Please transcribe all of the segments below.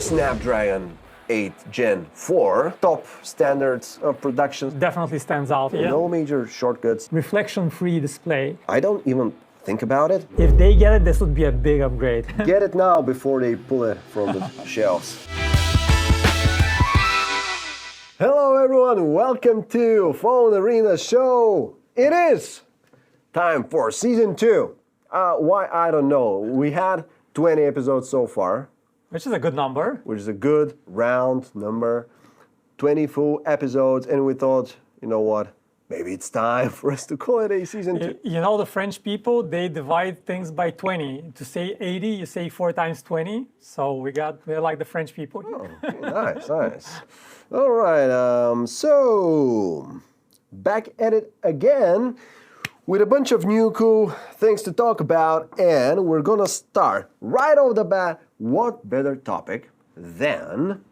Snapdragon 8 Gen 4, top standards of production. Definitely stands out. Yeah. No major shortcuts. Reflection-free display. I don't even think about it. If they get it, this would be a big upgrade. Get it now before they pull it from the shelves. Hello everyone, welcome to PhoneArena show. It is time for season 2. Why, I don't know. We had 20 episodes so far. Which is a good number. Which is a good round number. 20 full episodes, and we thought, you know what? Maybe it's time for us to call it a season 2. You know, the French people, they divide things by 20. To say 80, you say 4 times 20. So we're like the French people. Oh, nice, nice. All right, so back at it again with a bunch of new cool things to talk about, and we're gonna start right off the bat. What better topic than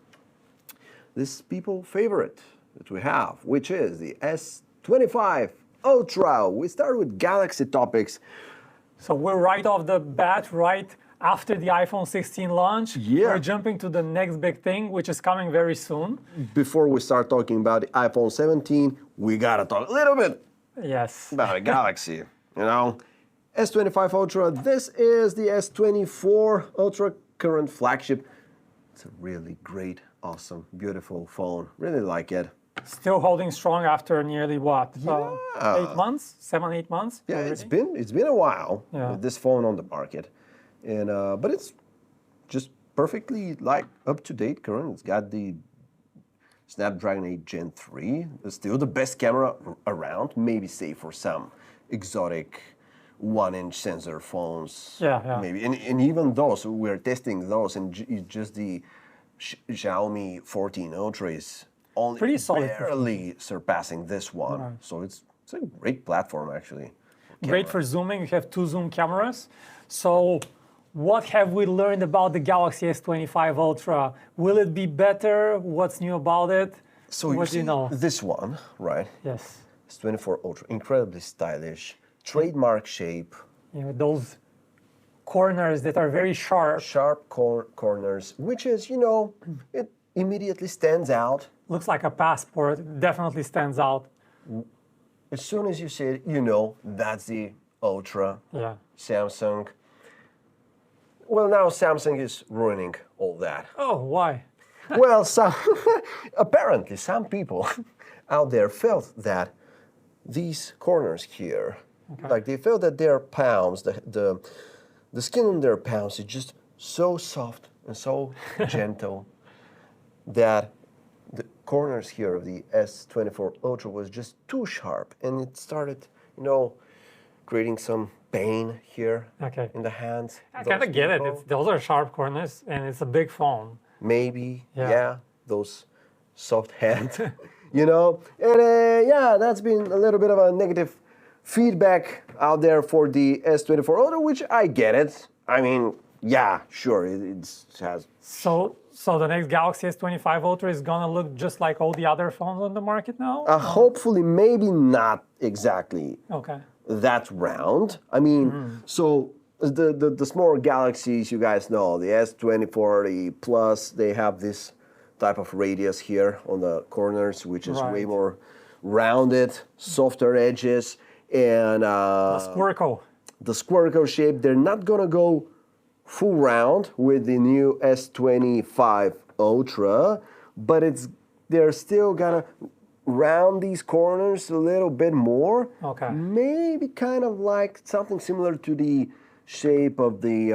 this people favorite that we have, which is the S25 Ultra. We start with Galaxy topics. So we're right off the bat, right after the iPhone 16 launch. Yeah. We're jumping to the next big thing, which is coming very soon. Before we start talking about the iPhone 17, we gotta talk a little bit Yes. about a Galaxy, you know. S25 Ultra, this is the S24 Ultra current flagship. It's a really great, awesome, beautiful phone. Really like it. Still holding strong after nearly what? 8 months? 7, 8 months? Yeah, already? it's been a while Yeah. with this phone on the market. And but it's just perfectly like up to date current. It's got the Snapdragon 8 Gen 3. It's still the best camera around, maybe save for some exotic 1-inch sensor phones. Yeah. Maybe, and even those, we're testing those, and just the Xiaomi 14 Ultra is only Pretty solid barely surpassing this one. Right. So it's a great platform, actually. Great for zooming. You have 2 zoom cameras. So what have we learned about the Galaxy S25 Ultra? Will it be better? What's new about it? So what do you know? This one, right? Yes. S24 Ultra, incredibly stylish, trademark shape. You know, those corners that are very sharp. Sharp corners, which is, you know, it immediately stands out. Looks like a passport. It definitely stands out. As soon as you see it, you know that's the Ultra. Yeah. Samsung. Well, now Samsung is ruining all that. Oh, why? Well, apparently some people out there felt that these corners here, like they felt that their palms, the skin on their palms is just so soft and so gentle that the corners here of the S24 Ultra was just too sharp, and it started, you know, creating some pain here in the hands. I kind of get it. Those are sharp corners, and it's a big phone. Maybe, yeah, those soft hands, you know. And yeah, that's been a little bit of a negative feedback out there for the S24 Ultra, which I get it. I mean, yeah, sure, it has. So the next Galaxy S25 Ultra is gonna look just like all the other phones on the market now? Hopefully, maybe not exactly that round. I mean, so the smaller Galaxies, you guys know, the S24, the Plus, they have this type of radius here on the corners, which is way more rounded, softer edges, and the squircle shape. They're not gonna go full round with the new S25 Ultra, but they're still gonna round these corners a little bit more. Maybe kind of like something similar to the shape of the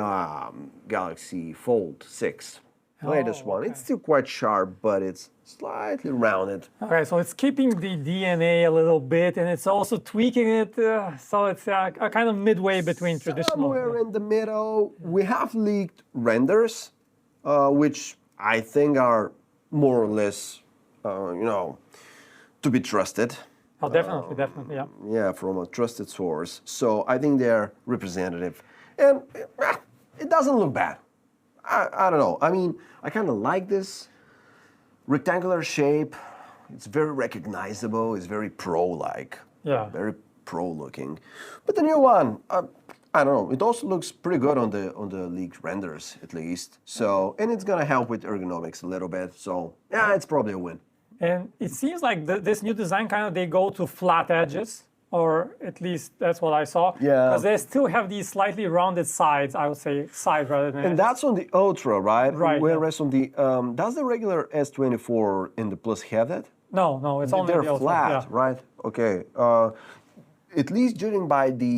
Galaxy Fold 6, latest one. It's still quite sharp, but it's slightly rounded. Okay, so it's keeping the DNA a little bit, and it's also tweaking it, so it's a kind of midway between traditional. Somewhere in the middle. We have leaked renders, which I think are more or less, you know, to be trusted. Oh, definitely, yeah. Yeah, from a trusted source. So I think they're representative. And it doesn't look bad. I don't know. I mean, I kind of like this rectangular shape. It's very recognizable. It's very pro-like. Yeah. Very pro-looking. But the new one, I don't know. It also looks pretty good on the leaked renders, at least. So, and it's gonna help with ergonomics a little bit. So, yeah, it's probably a win. And it seems like this new design kind of they go to flat edges, or at least that's what I saw. Yeah. Because they still have these slightly rounded sides. I would say side rather than. And that's on the Ultra, right? Right, Whereas on the does the regular S24 and the Plus have that? No, it's only They're the Ultra, flat, yeah. right? Okay. At least judging by the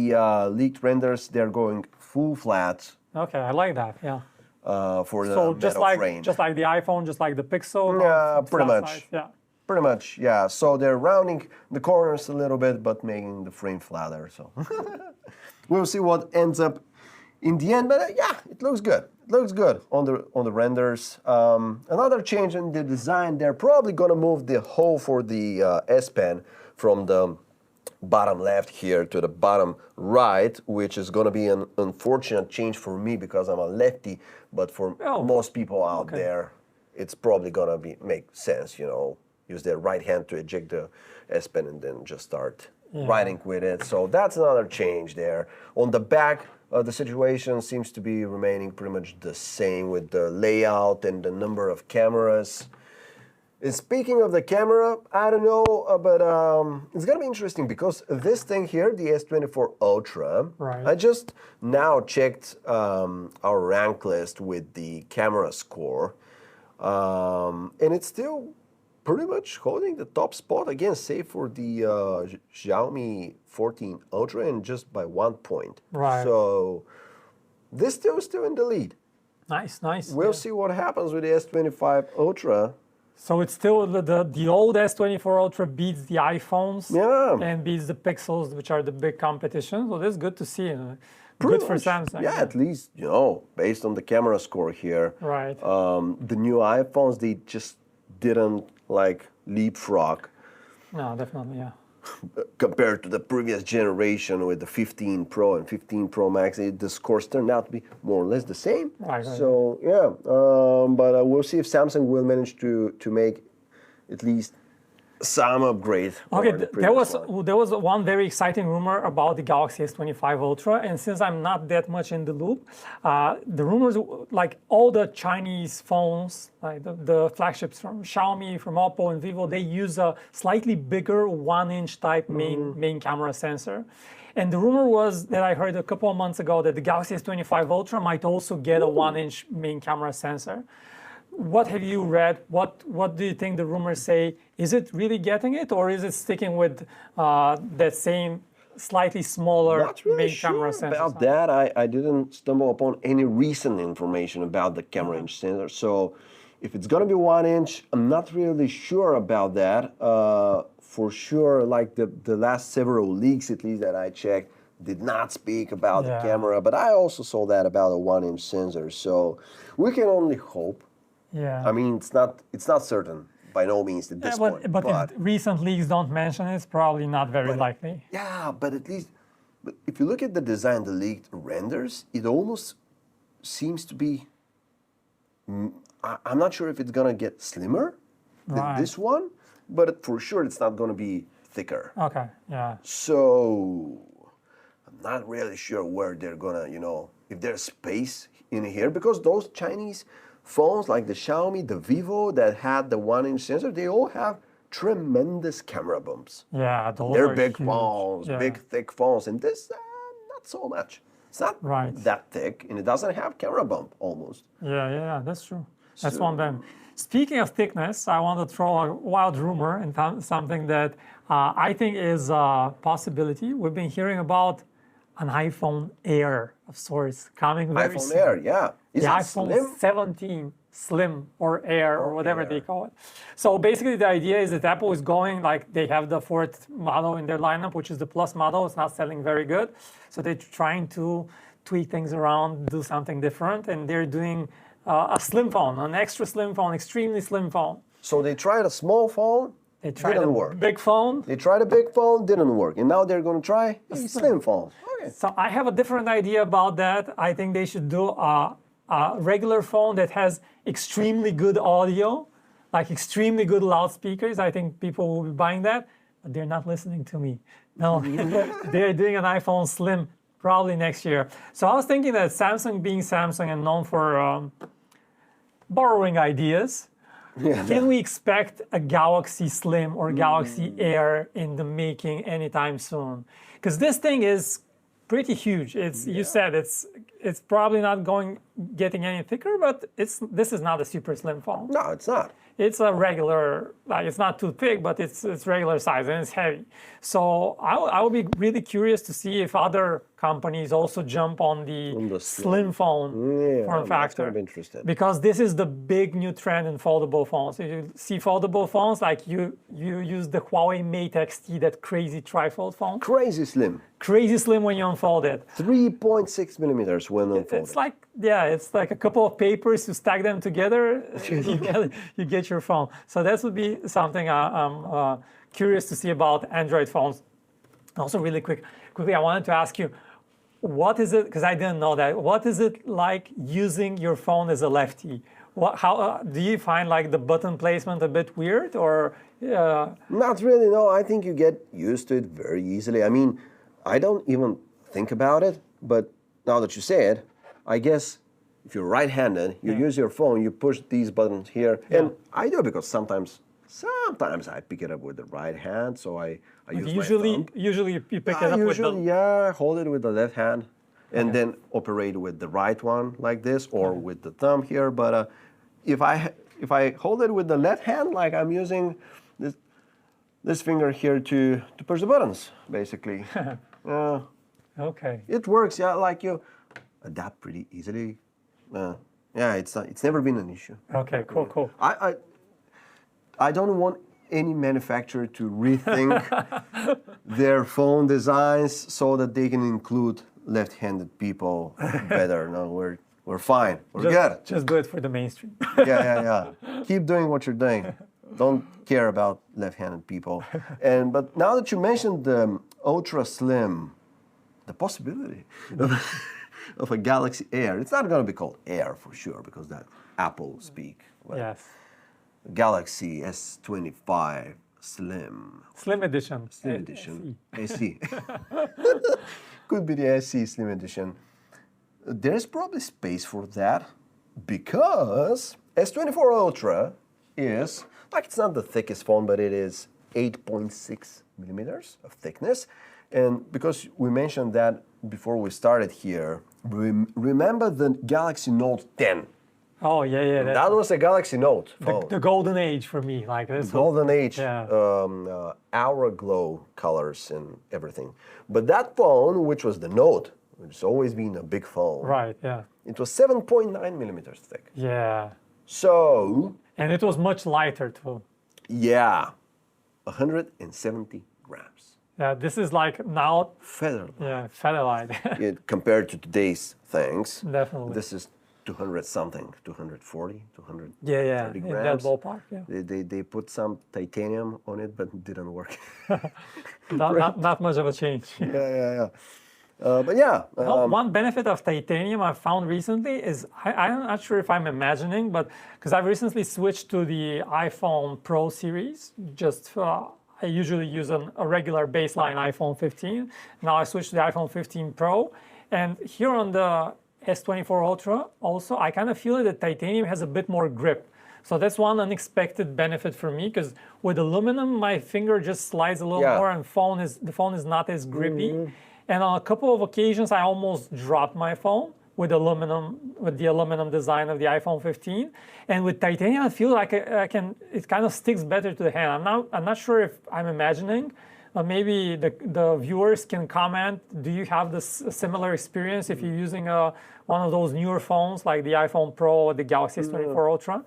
leaked renders, they're going full flat Okay, I like that. Yeah. for the So metal frame. just like the iPhone, just like the Pixel. Yeah, pretty flat much. sides, yeah. Pretty much, yeah. So they're rounding the corners a little bit, but making the frame flatter. So we'll see what ends up in the end. But yeah, it looks good. It looks good on the renders. Another change in the design, they're probably gonna move the hole for the S Pen from the bottom left here to the bottom right, which is gonna be an unfortunate change for me because I'm a lefty. But for most people out there, it's probably gonna make sense, you know. Use their right hand to eject the S Pen and then just start writing with it. So that's another change there. On the back, the situation seems to be remaining pretty much the same with the layout and the number of cameras. And speaking of the camera, I don't know, but it's gonna be interesting because this thing here, the S24 Ultra, I just now checked our rank list with the camera score, and it's still pretty much holding the top spot again, save for the Xiaomi 14 Ultra and just by 1 point. Right. So this still in the lead. Nice. We'll see what happens with the S25 Ultra. So it's still the old S24 Ultra beats the iPhones and beats the Pixels, which are the big competition. So that's good to see. Good for Samsung. Yeah, at least, you know, based on the camera score here. Right. The new iPhones, they just didn't like leapfrog. No, definitely, yeah. Compared to the previous generation with the 15 Pro and 15 Pro Max, the scores turned out to be more or less the same. Right. So yeah, but we'll see if Samsung will manage to make at least some upgrade. Okay, there was one very exciting rumor about the Galaxy S25 Ultra, and since I'm not that much in the loop, the rumors, like all the Chinese phones, like the flagships from Xiaomi, from Oppo and Vivo, they use a slightly bigger 1-inch type main camera sensor. And the rumor was that I heard a couple of months ago that the Galaxy S25 Ultra might also get a 1-inch main camera sensor. What have you read? What do you think the rumors say? Is it really getting it, or is it sticking with that same slightly smaller main camera sensor? About that, I didn't stumble upon any recent information about the camera inch sensor. So if it's gonna be 1-inch, I'm not really sure about that. For sure, like the last several leaks, at least that I checked, did not speak about the camera. But I also saw that about a 1-inch sensor. So we can only hope. Yeah. I mean, it's not certain by no means at this point. But if recent leaks don't mention it, it's probably not very likely. Yeah, but at least, if you look at the design, the leaked renders, it almost seems to be. I'm not sure if it's gonna get slimmer than this one, but for sure it's not gonna be thicker. Okay. Yeah. So I'm not really sure where they're gonna, you know, if there's space in here, because those Chinese phones like the Xiaomi, the Vivo that had the 1-inch sensor, they all have tremendous camera bumps. Yeah, they're big phones, big thick phones, and this not so much. It's not that thick, and it doesn't have camera bump almost. Yeah, that's true. That's one of them. Speaking of thickness, I want to throw a wild rumor and something that I think is a possibility. We've been hearing about an iPhone Air of sorts coming very soon. iPhone Air, yeah. The iPhone 17 Slim or Air or whatever they call it. So basically the idea is that Apple is going, like they have the fourth model in their lineup, which is the Plus model. It's not selling very good. So they're trying to tweak things around, do something different. And they're doing a slim phone, an extra slim phone, extremely slim phone. So they tried a small phone, didn't work. Big phone. They tried a big phone, didn't work. And now they're going to try a slim phone. Okay. So I have a different idea about that. I think they should do a regular phone that has extremely good audio, like extremely good loudspeakers. I think people will be buying that, but they're not listening to me. No, they're doing an iPhone Slim Probably next year. So I was thinking that Samsung being Samsung and known for borrowing ideas, can we expect a Galaxy Slim or Galaxy Air in the making anytime soon? Because this thing is pretty huge. You said it's probably not getting any thicker, but this is not a super slim phone. No, it's not. It's a regular, like it's not too thick, but it's regular size and it's heavy. So I will be really curious to see if other companies also jump on the slim phone form factor. I'm interested. Because this is the big new trend in foldable phones. If you see foldable phones, like you use the Huawei Mate XT, that crazy trifold phone. Crazy slim. Crazy slim when you unfold it. 3.6 millimeters when unfolded. It's like, it's like a couple of papers, you stack them together, you get your phone. So that would be something I'm curious to see about Android phones. Also, really quickly, I wanted to ask you, what is it, because I didn't know that, what is it like using your phone as a lefty? How do you find like the button placement a bit weird, or? Not really, no. I think you get used to it very easily. I mean, I don't even think about it, but now that you say it, I guess if you're right-handed, you use your phone, you push these buttons here, and I do because sometimes I pick it up with the right hand, so I use my thumb. Usually you pick it up with the... Yeah, hold it with the left hand, and then operate with the right one like this, or with the thumb here. But if I hold it with the left hand, like I'm using this finger here to push the buttons, basically. Okay. It works, like you adapt pretty easily. It's never been an issue. Okay, cool. I don't want any manufacturer to rethink their phone designs so that they can include left-handed people better. No, we're fine. We're good. Just do it for the mainstream. Yeah. Keep doing what you're doing. Don't care about left-handed people. But now that you mentioned the Ultra Slim, the possibility of a Galaxy Air, it's not going to be called Air for sure because that Apple speak. Yes. Galaxy S25 Slim. Slim edition. Slim edition. SE. Could be the SE Slim edition. There's probably space for that because S24 Ultra is, like, it's not the thickest phone, but it is 8.6 millimeters of thickness. And because we mentioned that before we started here, remember the Galaxy Note 10? Oh, yeah. That was a Galaxy Note phone. The golden age for me. Like this. Golden age, hour glow colors and everything. But that phone, which was the Note, which has always been a big phone. Right, yeah. It was 7.9 millimeters thick. Yeah. So... And it was much lighter too. Yeah. 170 grams. Yeah, this is like now... Feather. Yeah, feather light. Compared to today's things. Definitely. This is 200 something, 240, 230 grams. In that ballpark, yeah. They put some titanium on it, but it didn't work. not much of a change. Yeah. But yeah. One benefit of titanium I found recently is, I'm not sure if I'm imagining, but because I've recently switched to the iPhone Pro series, I usually use a regular baseline iPhone 15. Now I switched to the iPhone 15 Pro. And here on the S24 Ultra, also, I kind of feel that titanium has a bit more grip. So that's one unexpected benefit for me, because with aluminum, my finger just slides a little more, and the phone is not as grippy. And on a couple of occasions, I almost dropped my phone with the aluminum design of the iPhone 15. And with titanium, I feel like it kind of sticks better to the hand. I'm not sure if I'm imagining. Maybe the viewers can comment. Do you have this similar experience if you're using one of those newer phones like the iPhone Pro or the Galaxy S24 Ultra?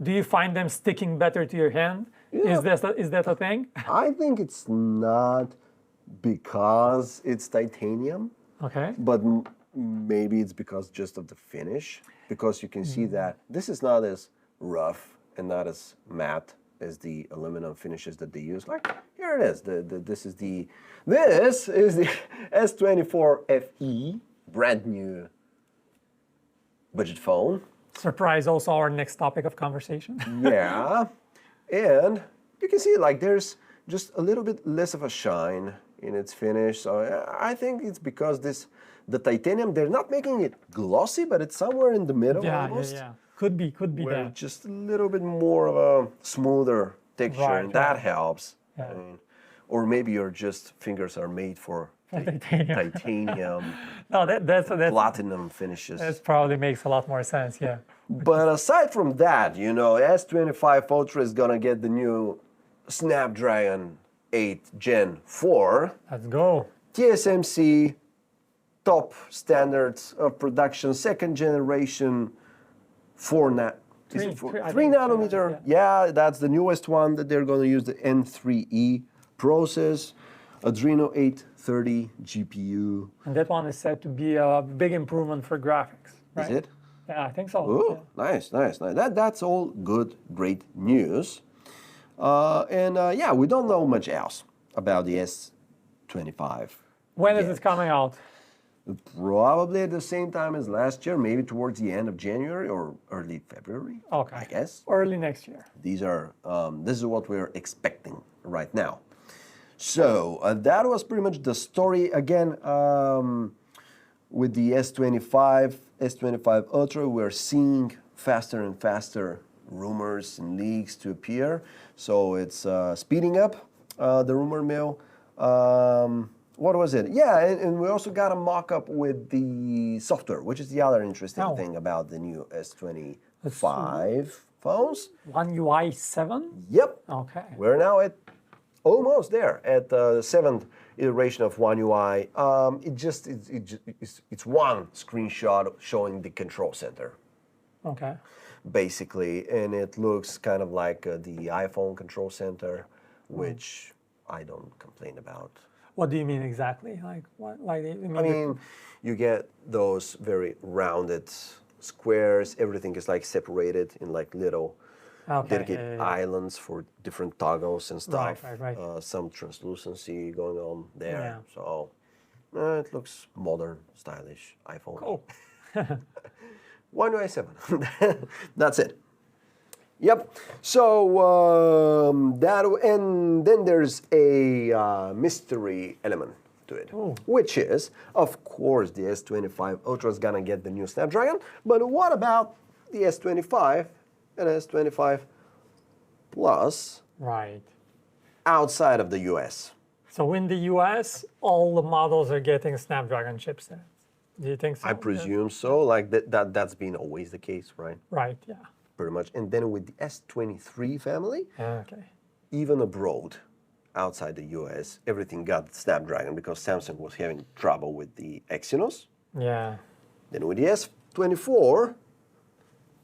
Do you find them sticking better to your hand? Yeah. Is that a thing? I think it's not because it's titanium. Okay. But maybe it's because just of the finish. Because you can see that this is not as rough and not as matte as the aluminum finishes that they use. Like, here it is. This is the S24 FE, brand new budget phone. Surprise, also our next topic of conversation. Yeah, and you can see like there's just a little bit less of a shine in its finish. So I think it's because the titanium, they're not making it glossy, but it's somewhere in the middle almost. Yeah. Could be Where that. just a little bit more of a smoother texture, and that helps. Yeah. I mean, or maybe your fingers are made for titanium, No, that's platinum finishes. that probably makes a lot more sense. Yeah. But aside from that, S25 Ultra is gonna get the new Snapdragon 8 Gen 4. Let's go. TSMC, top standards of production, second generation, 3 nanometer. Yeah, that's the newest one that they're gonna use, the N3E process, Adreno 830 GPU. And that one is said to be a big improvement for graphics, right? Is it? Yeah, I think so. Oh, nice. That's all good, great news. Yeah, we don't know much else about the S25. When is it coming out? Probably at the same time as last year, maybe towards the end of January or early February. Okay. I guess. Early next year. This is what we're expecting right now. So that was pretty much the story. Again, with the S25 Ultra, we're seeing faster and faster rumors and leaks to appear. So it's speeding up the rumor mill. What was it? Yeah, and we also got a mock-up with the software, which is the other interesting thing about the new S25 phones. One UI 7? Yep. Okay. We're now almost there at the 7th iteration of One UI. It's one screenshot showing the control center. Okay. Basically, and it looks kind of like the iPhone control center, which I don't complain about. What do you mean exactly? Like what? Like I mean, you get those very rounded squares. Everything is like separated in like little dedicated islands for different toggles and stuff. Right. Some translucency going on there. Yeah. So it looks modern, stylish iPhone. Cool. One UI 7. That's it. Yep. So and then there's a mystery element to it, which is, of course, the S25 Ultra is gonna get the new Snapdragon. But what about the S25 and S25 Plus? Right. Outside of the US. So in the US, all the models are getting Snapdragon chipsets. Do you think so? I presume so. Like that's been always the case, right? Right. Yeah. Pretty much. And then with the S23 family, Okay. even abroad, outside the US, everything got Snapdragon because Samsung was having trouble with the Exynos. Yeah. Then with the S24,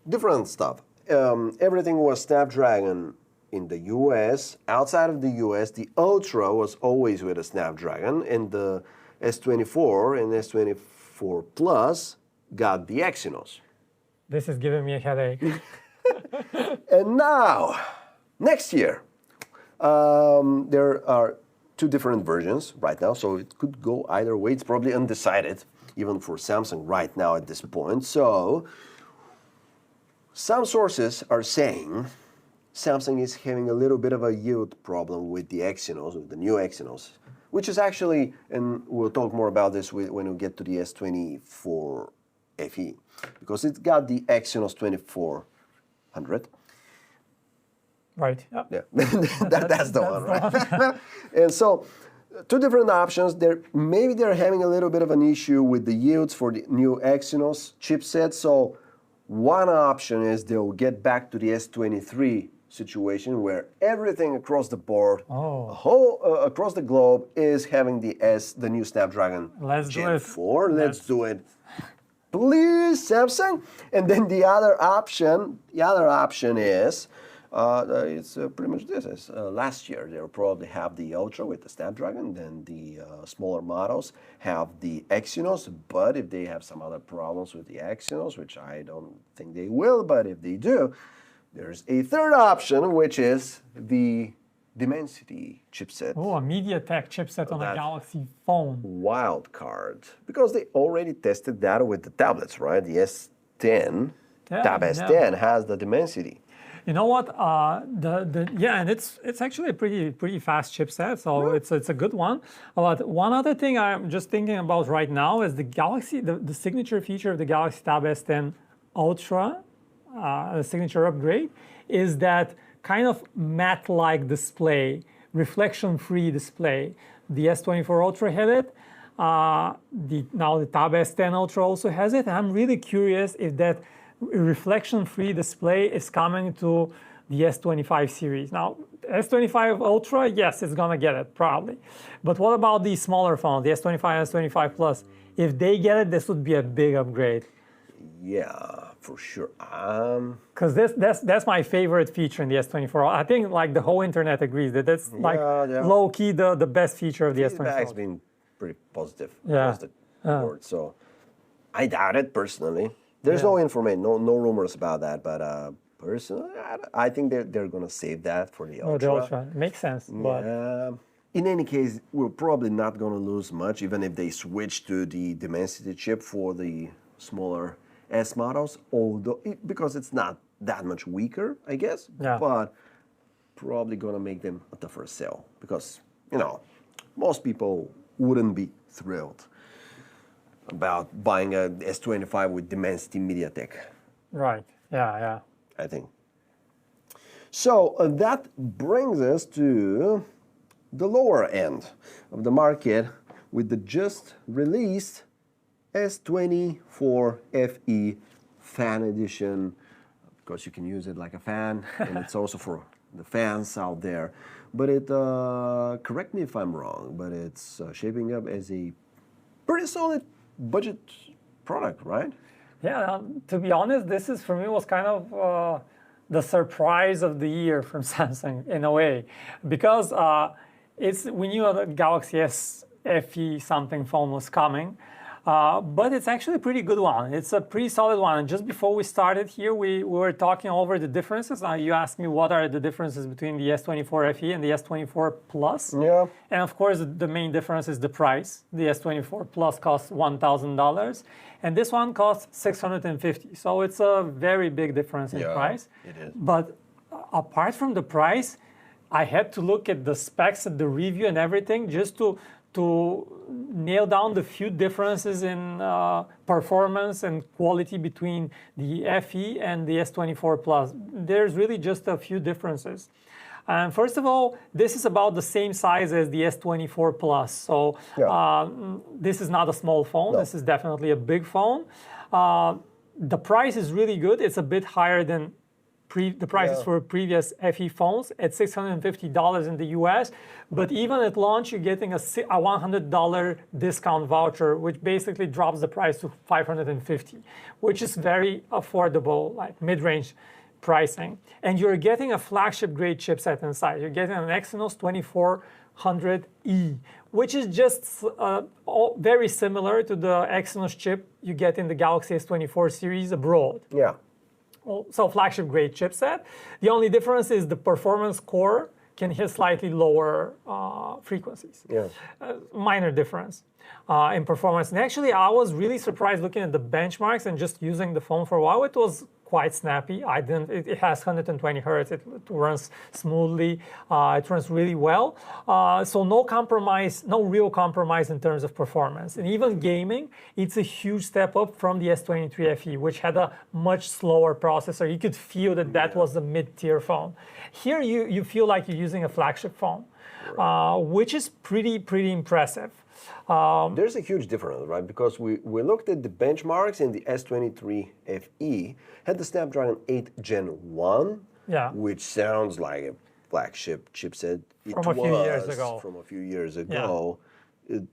different stuff. Everything was Snapdragon in the US. Outside of the US, the Ultra was always with a Snapdragon, and the S24 and S24 Plus got the Exynos. This is giving me a headache. And now, next year, there are two different versions right now, so it could go either way. It's probably undecided, even for Samsung right now at this point. So, some sources are saying Samsung is having a little bit of a yield problem with the Exynos, with the new Exynos, which is actually, and we'll talk more about this when we get to the S24 FE, because it's got the Exynos 2400. Right. Yep. Yeah, that's the one, right? And so, two different options. Maybe they're having a little bit of an issue with the yields for the new Exynos chipset. So, one option is they'll get back to the S23 situation where everything across the board, across the globe, is having the new Snapdragon Gen 4. Let's do it. Please, Samsung. And then the other option is, it's pretty much this. As last year, they'll probably have the Ultra with the Snapdragon, then the smaller models have the Exynos, but if they have some other problems with the Exynos, which I don't think they will, but if they do, there's a third option, which is the Dimensity chipset. Oh, a MediaTek chipset on a Galaxy phone. Wild card. Because they already tested that with the tablets, right? The S10, Tab S10 has the Dimensity. You know what? And it's actually a pretty fast chipset, so it's a good one. But one other thing I'm just thinking about right now is the Galaxy, the signature feature of the Galaxy Tab S10 Ultra, the signature upgrade, is that kind of matte-like display, reflection-free display. The S24 Ultra had it. Now the Tab S10 Ultra also has it. And I'm really curious if that reflection-free display is coming to the S25 series. Now, S25 Ultra, yes, it's gonna get it, probably. But what about the smaller phones, the S25 and S25 Plus? If they get it, this would be a big upgrade. Yeah, for sure. Because that's my favorite feature in the S24. I think like the whole internet agrees that that's like low-key the best feature of the S24. Feedback's been pretty positive across the board, so I doubt it personally. There's no information, no rumors about that, but personally, I think they're gonna save that for the Ultra. Oh, the Ultra makes sense, but in any case, we're probably not gonna lose much, even if they switch to the Dimensity chip for the smaller S models, although because it's not that much weaker, I guess. Yeah. But probably gonna make them a tougher sell because most people wouldn't be thrilled about buying a S25 with Dimensity MediaTek. Right. Yeah. I think. So that brings us to the lower end of the market with the just released S24 FE Fan Edition. Of course, you can use it like a fan, and it's also for the fans out there. But it, correct me if I'm wrong, but it's shaping up as a pretty solid budget product, right? Yeah, to be honest, this is for me was kind of the surprise of the year from Samsung in a way, because we knew that Galaxy S FE something phone was coming, but it's actually a pretty good one. It's a pretty solid one. And just before we started here, we were talking over the differences. You asked me what are the differences between the S24 FE and the S24 Plus. Yeah. And of course, the main difference is the price. The S24 Plus costs $1,000, and this one costs $650. So it's a very big difference in price. It is. But apart from the price, I had to look at the specs and the review and everything just to nail down the few differences in performance and quality between the FE and the S24 Plus. There's really just a few differences. And first of all, this is about the same size as the S24 Plus. So this is not a small phone. No. This is definitely a big phone. The price is really good. It's a bit higher than the prices for previous FE phones at $650 in the US, but even at launch, you're getting a $100 discount voucher, which basically drops the price to $550, which is very affordable, like mid-range pricing. And you're getting a flagship grade chipset inside. You're getting an Exynos 2400E, which is just very similar to the Exynos chip you get in the Galaxy S24 series abroad. Yeah. So flagship grade chipset. The only difference is the performance core can hit slightly lower frequencies. Yeah. Minor difference in performance. And actually, I was really surprised looking at the benchmarks and just using the phone for a while. It was quite snappy. It has 120 hertz. It runs smoothly. It runs really well. So no real compromise in terms of performance. And even gaming, it's a huge step up from the S23 FE, which had a much slower processor. You could feel that was a mid-tier phone. Here, you feel like you're using a flagship phone, which is pretty impressive. There's a huge difference, right? Because we looked at the benchmarks, and the S23 FE had the Snapdragon 8 Gen 1, which sounds like a flagship chipset. From a few years ago.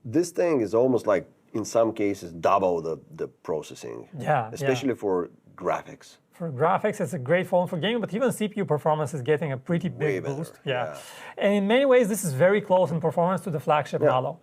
This thing is almost like, in some cases, double the processing, especially for graphics. For graphics, it's a great phone for gaming, but even CPU performance is getting a pretty big boost. Yeah. And in many ways, this is very close in performance to the flagship model.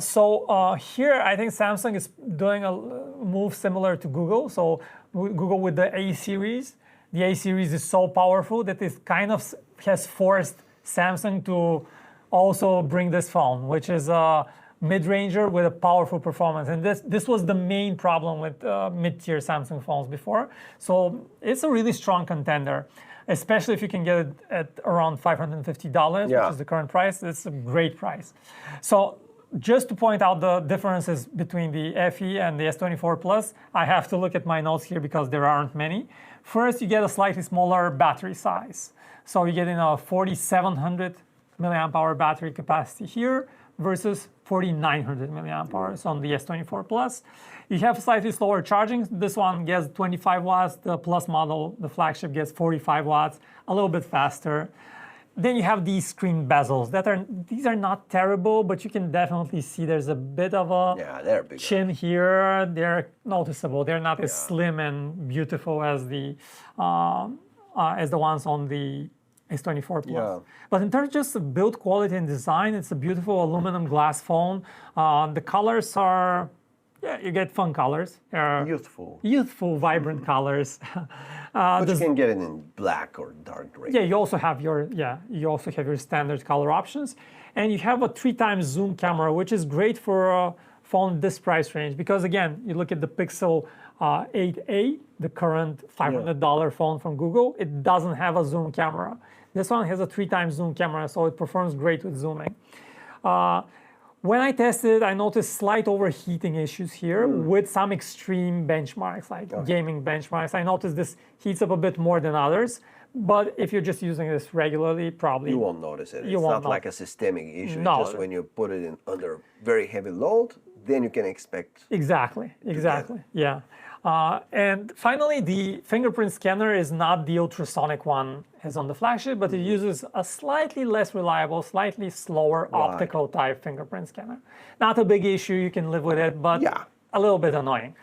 So here, I think Samsung is doing a move similar to Google. So Google with the A series. The A series is so powerful that it kind of has forced Samsung to also bring this phone, which is a mid-ranger with a powerful performance. And this was the main problem with mid-tier Samsung phones before. So it's a really strong contender. especially if you can get it at around $550, Yeah. which is the current price. It's a great price. So just to point out the differences between the FE and the S24 Plus, I have to look at my notes here because there aren't many. First, you get a slightly smaller battery size. So you get in a 4,700 milliamp hour battery capacity here versus 4,900 milliamp hours on the S24 Plus. You have slightly slower charging. This one gets 25 watts. The Plus model, the flagship, gets 45 watts, a little bit faster. Then you have these screen bezels these are not terrible, but you can definitely see there's a bit of a they're bigger. chin here. They're noticeable. They're not as slim and beautiful as the ones on the S24 Plus. Yeah. But in terms of just the build quality and design, it's a beautiful aluminum glass phone. The colors are, you get fun colors. Youthful, vibrant colors. But you can get it in black or dark gray. Yeah, you also have your standard color options, and you have a 3x zoom camera, which is great for a phone this price range because again, you look at the Pixel 8a, the current $500 phone from Google, it doesn't have a zoom camera. This one has a 3x zoom camera, so it performs great with zooming. When I tested, I noticed slight overheating issues here with some extreme benchmarks, like gaming benchmarks. I noticed this heats up a bit more than others, but if you're just using this regularly, probably you won't notice it. It's not like a systemic issue. No. Just when you put it in under very heavy load, then you can expect. Exactly. Yeah. And finally, the fingerprint scanner is not the ultrasonic one as on the flagship, but it uses a slightly less reliable, slightly slower optical type fingerprint scanner. Not a big issue, you can live with it, but a little bit annoying.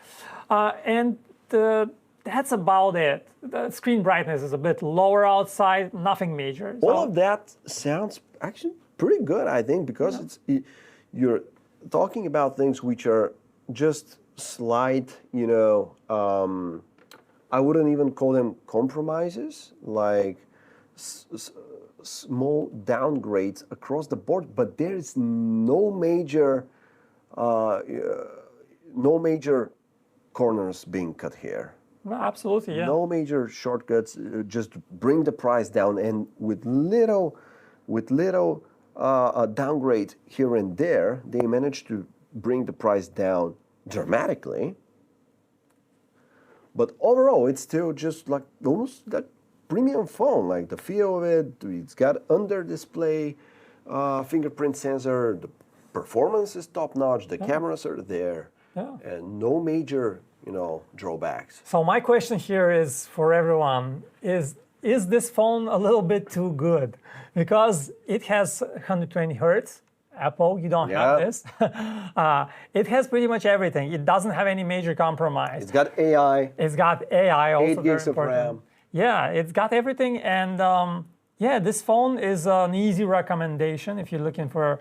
That's about it. The screen brightness is a bit lower outside, nothing major. All of that sounds actually pretty good, I think, because you're talking about things which are just slight, I wouldn't even call them compromises, like small downgrades across the board, but there is no major corners being cut here. No, absolutely, yeah. No major shortcuts, just bring the price down, and with little downgrade here and there, they managed to bring the price down dramatically. But overall, it's still just like almost that premium phone, like the feel of it. It's got under display fingerprint sensor. The performance is top notch. The cameras are there, and no major drawbacks. So my question here is for everyone: is this phone a little bit too good? Because it has 120 hertz. Apple, you don't have this. It has pretty much everything. It doesn't have any major compromise. It's got AI. It's got AI also. 8 gigs of RAM. Yeah, it's got everything. And this phone is an easy recommendation if you're looking for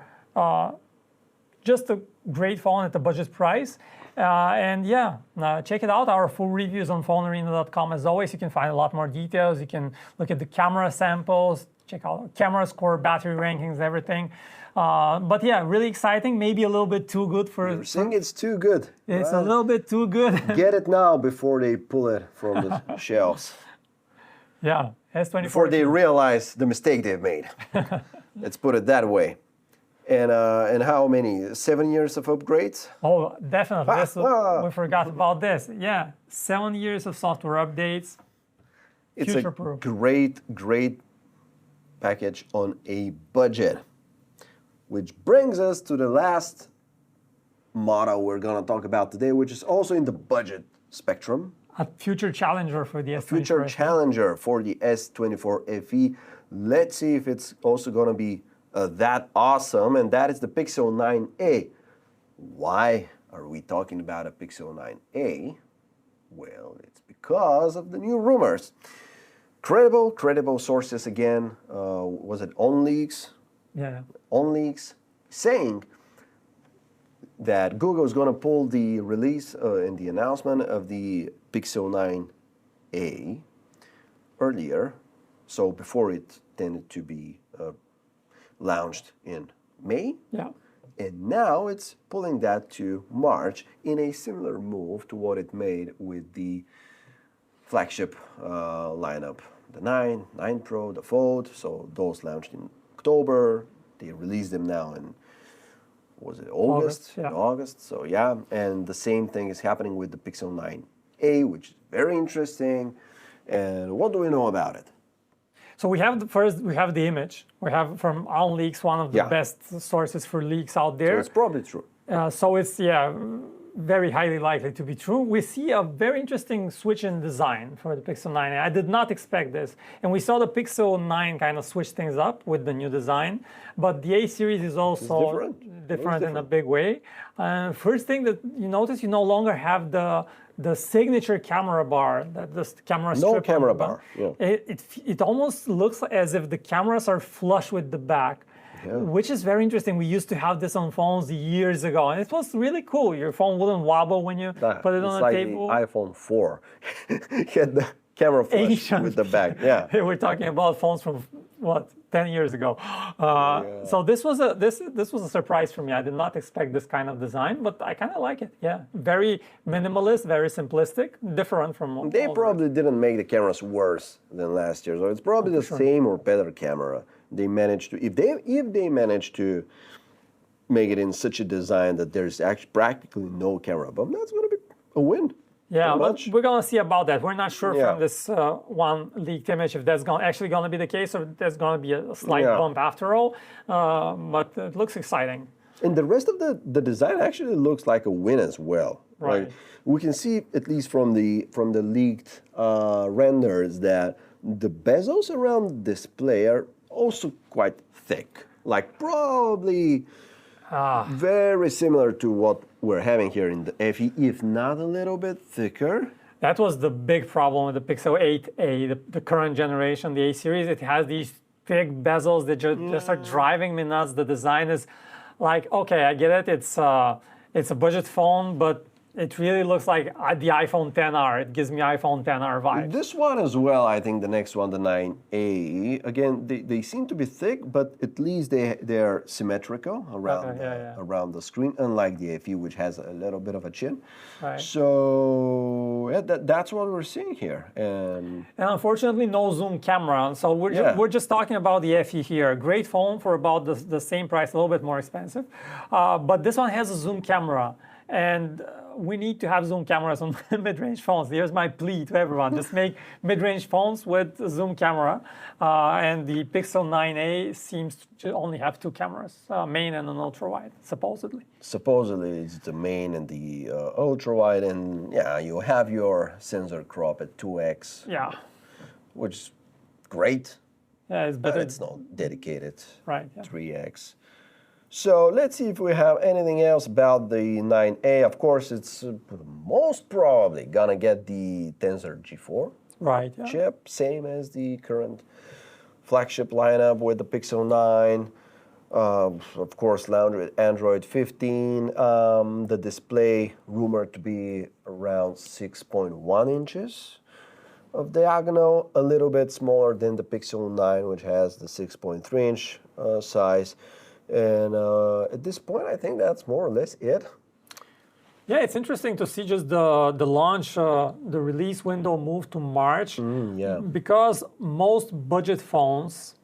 just a great phone at a budget price. Check it out. Our full reviews on PhoneArena.com. As always, you can find a lot more details. You can look at the camera samples, check out camera score, battery rankings, everything. Really exciting. Maybe a little bit too good for. You're saying it's too good. It's a little bit too good. Get it now before they pull it from the shelves. Yeah, S24. Before they realize the mistake they've made. Let's put it that way. And how many? 7 years of upgrades? Oh, definitely. We forgot about this. Yeah, 7 years of software updates. It's a great package on a budget. Which brings us to the last model we're going to talk about today, which is also in the budget spectrum. A future challenger for the S24 future FE. Challenger for the S24 FE. Let's see if it's also going to be that awesome, and that is the Pixel 9a. Why are we talking about a Pixel 9a? Well, it's because of the new rumors. Credible sources again. Was it OnLeaks? Yeah. OnLeaks saying that Google is going to pull the release and the announcement of the Pixel 9a earlier, so before it tended to be launched in May. Yeah. And now it's pulling that to March in a similar move to what it made with the flagship lineup the 9, 9 Pro, the Fold. So those launched in October. They released them now in, was it August? Yeah. In August. So yeah, and the same thing is happening with the Pixel 9a, which is very interesting. And what do we know about it? So we have we have the image. We have from OnLeaks, one of the best sources for leaks out there. So it's probably true. So it's very highly likely to be true. We see a very interesting switch in design for the Pixel 9a. I did not expect this. And we saw the Pixel 9 kind of switch things up with the new design. But the A series is also different in a big way. First thing that you notice, you no longer have the signature camera bar, the camera strip. No camera bar. Yeah. It almost looks as if the cameras are flush with the back. Yeah. Which is very interesting. We used to have this on phones years ago, and it was really cool. Your phone wouldn't wobble when you put it on the table. The iPhone 4 had the camera flush with the back. Yeah, we're talking about phones from what 10 years ago. So this was a surprise for me. I did not expect this kind of design, but I kind of like it. Yeah, very minimalist, very simplistic, different from. They probably didn't make the cameras worse than last year, so it's probably the same or better camera. They managed to, if they manage to make it in such a design that there's actually practically no camera bump, that's going to be a win. Yeah, but we're going to see about that. We're not sure from this one leaked image if that's actually going to be the case or if there's going to be a slight bump after all. But it looks exciting. And the rest of the design actually looks like a win as well. Right. Like, we can see, at least from the leaked renders, that the bezels around the display are also quite thick, like probably very similar to what we're having here in the FE, if not a little bit thicker. That was the big problem with the Pixel 8a, the current generation, the A series. It has these thick bezels that just are driving me nuts. The design is like, okay, I get it. It's a budget phone, but it really looks like the iPhone XR. It gives me iPhone XR vibes. This one as well, I think the next one, the 9A, again, they seem to be thick, but at least they're symmetrical around the screen, unlike the FE, which has a little bit of a chin. Right. So that's what we're seeing here. And unfortunately, no zoom camera. So we're just talking about the FE here. Great phone for about the same price, a little bit more expensive. But this one has a zoom camera. And we need to have zoom cameras on mid-range phones. Here's my plea to everyone. Just make mid-range phones with a zoom camera. And the Pixel 9a seems to only have 2 cameras, main and an ultra-wide, supposedly. Supposedly it's the main and the ultra-wide. And yeah, you have your sensor crop at 2x. Yeah. Which is great. Yeah, it's better. But it's not dedicated. Right. Yeah. 3x. So let's see if we have anything else about the 9A. Of course, it's most probably gonna get the Tensor G4 chip, same as the current flagship lineup with the Pixel 9. Of course, launched with Android 15. The display rumored to be around 6.1 inches of diagonal, a little bit smaller than the Pixel 9, which has the 6.3-inch size. And at this point, I think that's more or less it. Yeah, it's interesting to see just the launch, the release window move to March. Because most budget phones,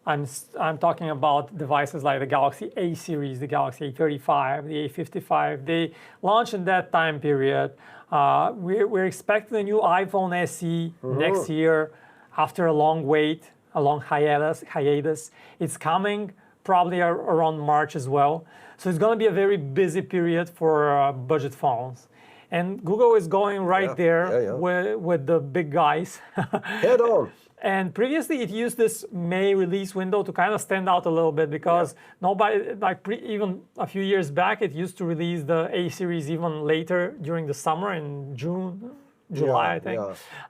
I'm talking about devices like the Galaxy A series, the Galaxy A35, the A55, they launch in that time period. We're expecting the new iPhone SE next year after a long wait, a long hiatus. It's coming probably around March as well. So it's going to be a very busy period for budget phones. And Google is going there with the big guys. Head on. And previously it used this May release window to kind of stand out a little bit because nobody, even a few years back, it used to release the A series even later during the summer in June, July, I think.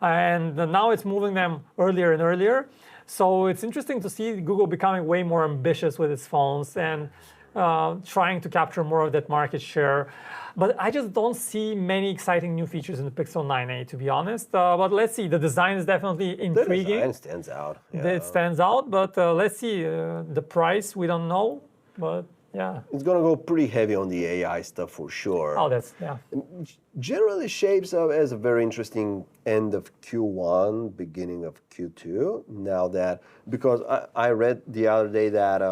And now it's moving them earlier and earlier. So it's interesting to see Google becoming way more ambitious with its phones and trying to capture more of that market share. But I just don't see many exciting new features in the Pixel 9a, to be honest. But let's see. The design is definitely intriguing. The design stands out. It stands out, but let's see. The price, we don't know. But Yeah. It's going to go pretty heavy on the AI stuff for sure. Oh, that's, yeah. Generally shapes up as a very interesting end of Q1, beginning of Q2. Now that, because I read the other day that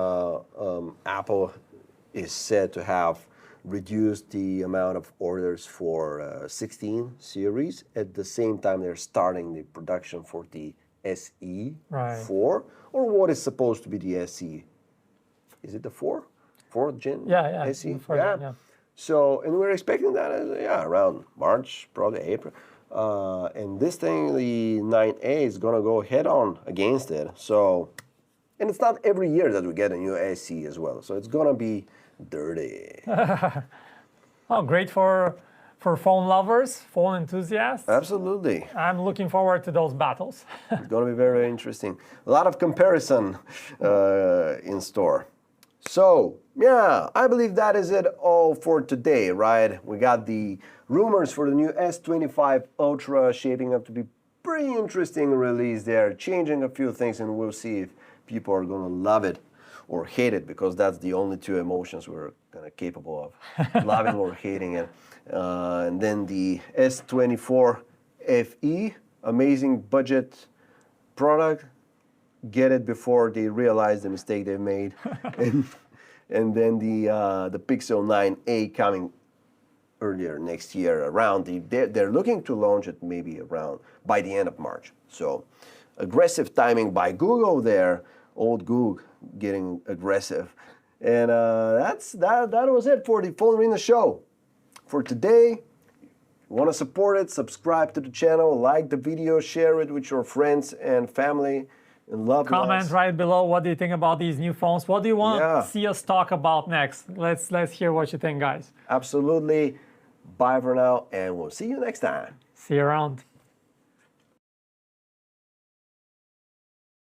Apple is said to have reduced the amount of orders for 16 series. At the same time, they're starting the production for the SE 4, or what is supposed to be the SE. Is it the 4th gen? Yeah, SE? yeah. So, and we're expecting that around March, probably April. And this thing, the 9A, is going to go head on against it. So, and it's not every year that we get a new SE as well. So it's going to be dirty. Oh, great for phone lovers, phone enthusiasts. Absolutely. I'm looking forward to those battles. It's going to be very interesting. A lot of comparison in store. So, yeah, I believe that is it all for today, right? We got the rumors for the new S25 Ultra shaping up to be pretty interesting release there, changing a few things, and we'll see if people are going to love it or hate it, because that's the only two emotions we're kind of capable of, loving or hating it. And then the S24 FE, amazing budget product. Get it before they realize the mistake they've made. and then the Pixel 9a coming earlier next year around. They're looking to launch it maybe around by the end of March. So aggressive timing by Google there, old Google getting aggressive. And that was it for the PhoneArena show. For today, if you want to support it, subscribe to the channel, like the video, share it with your friends and family. And love Comment right below, what do you think about these new phones? What do you want to see us talk about next? Let's hear what you think, guys. Absolutely. Bye for now, and we'll see you next time. See you around.